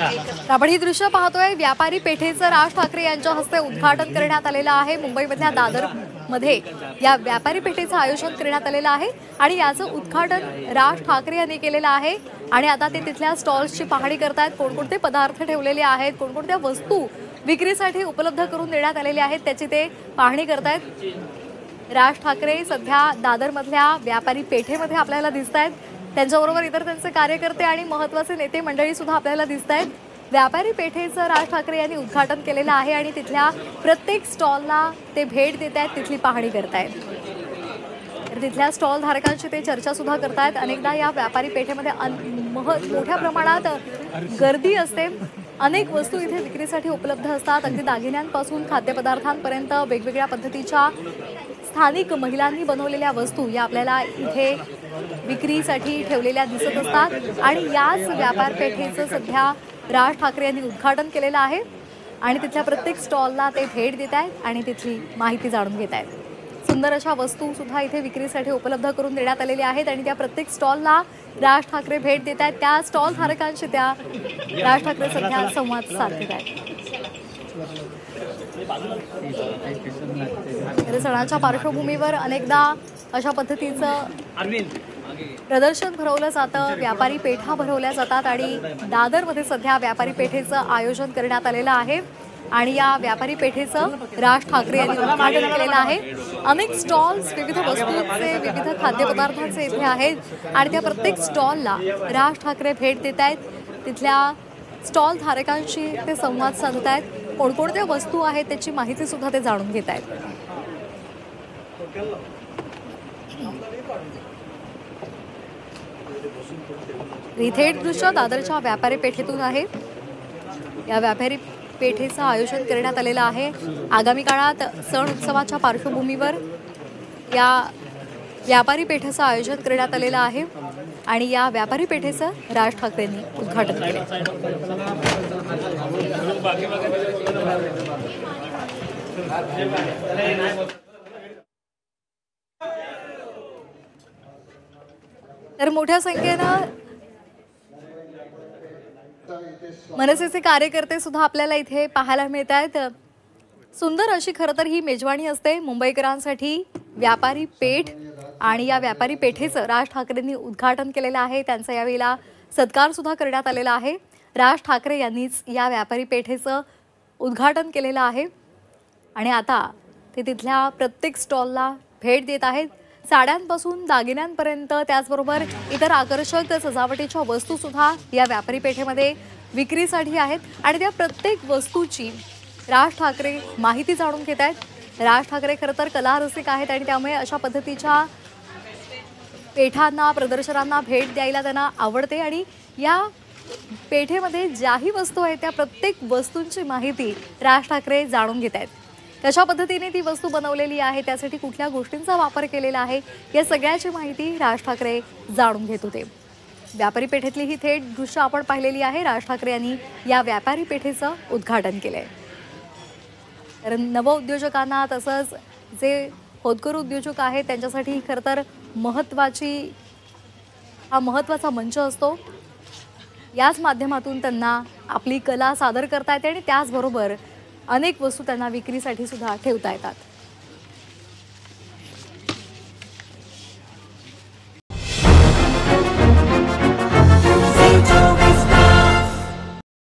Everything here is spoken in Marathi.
आपण ही दृश्य पाहतोय व्यापारी पेठेचं राज ठाकरे यांच्या हस्ते उद्घाटन करण्यात आलेलं आहे। मुंबईमधल्या दादर मध्ये या व्यापारी पेठेचं आयोजन करण्यात आलेलं आहे आणि याचं उद्घाटन राज ठाकरे यांनी केलेलं आहे आणि आता ते तिथल्या स्टॉल्सची पाहणी करतायत। कोणकोणते पदार्थ ठेवलेले आहेत, कोणकोणत्या वस्तू विक्रीसाठी उपलब्ध करून देण्यात आलेल्या आहेत त्याची ते पाहणी करतायत। राज ठाकरे सध्या दादरमधल्या व्यापारी पेठेमध्ये आपल्याला दिसतायत। त्यांच्याबरोबर इतर त्यांचे कार्यकर्ते आणि महत्त्वाचे नेते मंडळी सुद्धा आपल्याला दिसतायत। व्यापारी पेठेचं राज ठाकरे यांनी उद्घाटन केलेलं आहे आणि तिथल्या प्रत्येक स्टॉलला ते भेट देत आहेत, तिथली पाहणी करतायत। तर तिथल्या स्टॉल धारकांशी ते चर्चा सुद्धा करतायत। अनेकदा या व्यापारी पेठेमध्ये मोठ्या प्रमाणात गर्दी असते। अनेक वस्तू इथे विक्रीसाठी उपलब्ध असतात। अगदी दागिन्यांपासून खाद्यपदार्थांपर्यंत वेगवेगळ्या पद्धतीच्या स्थानिक महिलांनी बनवलेल्या वस्तू या आपल्याला इथे विक्रीसाठी ठेवलेल्या दिसत असतात आणि याच व्यापार पेठेचं सध्या राज ठाकरे यांनी उद्घाटन केलेलं आहे आणि तिथल्या प्रत्येक स्टॉलला ते भेट देत आहेत आणि तिथली माहिती जाणून घेत आहेत। सुंदर अशा वस्तू सुद्धा इथे विक्रीसाठी उपलब्ध करून देण्यात आलेल्या आहेत आणि त्या प्रत्येक स्टॉलला राज ठाकरे भेट देत आहेत। त्या स्टॉल धारकांशी त्या राज ठाकरे सध्या संवाद साधत आहेत। सणाच्या पार्श्वभूमीवर अनेकदा अशा पद्धतीचं प्रदर्शन भरवलं जातं, व्यापारी पेठा भरवल्या जातात आणि दादरमध्ये सध्या व्यापारी पेठेचं आयोजन करण्यात आलेलं आहे आणि या व्यापारी पेठेचं राज ठाकरे यांनी उद्घाटन केलेलं आहे। अनेक स्टॉल्स विविध वस्तूंचे, विविध खाद्यपदार्थांचे इथे आहेत आणि त्या प्रत्येक स्टॉलला राज ठाकरे भेट देत आहेत। तिथल्या स्टॉल धारकांशी ते संवाद साधत आहेत। कोणकोणत्या वस्तू आहेत त्याची माहिती सुद्धा ते जाणून घेत आहेत। थेट दृश्य दादरच्या व्यापारी पेठेतून आहे। या व्यापारी पेठेचं आयोजन करण्यात आलेलं आहे। आगामी काळात सण उत्सवाच्या पार्श्वभूमीवर या व्यापारी पेठेचं आयोजन करण्यात आलेलं आहे आणि या व्यापारी पेठेचं राज ठाकरेंनी उद्घाटन केले। तर मोठ्या संख्येनं मनसेचे कार्यकर्ते सुद्धा आपल्याला इथे पाहायला मिळत आहेत। सुंदर अशी खरं तर ही मेजवानी असते मुंबईकरांसाठी व्यापारी पेठ आणि या व्यापारी पेठेचं राज ठाकरेंनी उद्घाटन केलेलं आहे। त्यांचा यावेळेला सत्कार सुद्धा करण्यात आलेला आहे। राज ठाकरे यांनीच या व्यापारी पेठेचं उद्घाटन केलेलं आहे आणि आता ते तिथल्या प्रत्येक स्टॉलला भेट देत आहेत। साड्यांपासून दागिन्यांपर्यंत त्याचबरोबर इतर आकर्षक सजावटीच्या वस्तू सुद्धा या व्यापारी पेठेमध्ये विक्रीसाठी आहेत आणि त्या प्रत्येक वस्तूची राज ठाकरे माहिती जाणून घेत आहेत। राज ठाकरे खरं तर कला रसिक आहेत आणि त्यामुळे अशा पद्धतीच्या पेठांना, प्रदर्शनांना भेट द्यायला त्यांना आवडते आणि या पेठेमध्ये ज्याही वस्तू आहेत त्या प्रत्येक वस्तूंची माहिती राज ठाकरे जाणून घेत आहेत। कशा पद्धतीने ती वस्तू बनवलेली आहे, त्यासाठी कुठल्या गोष्टींचा वापर केलेला आहे, या सगळ्याची माहिती राज ठाकरे जाणून घेत होते। व्यापारी पेठेतली ही थेट दृश्य आपण पाहिलेली आहे। राज ठाकरे यांनी या व्यापारी पेठेचं उद्घाटन केलंय। तर नवउद्योजकांना तसंच जे होतकरू उद्योजक आहेत त्यांच्यासाठी खरं तर महत्त्वाचा मंच असतो। याच माध्यमातून त्यांना आपली कला सादर करता येते आणि त्याचबरोबर अनेक वस्तू त्यांना विक्रीसाठी सुद्धा ठेवता येतात।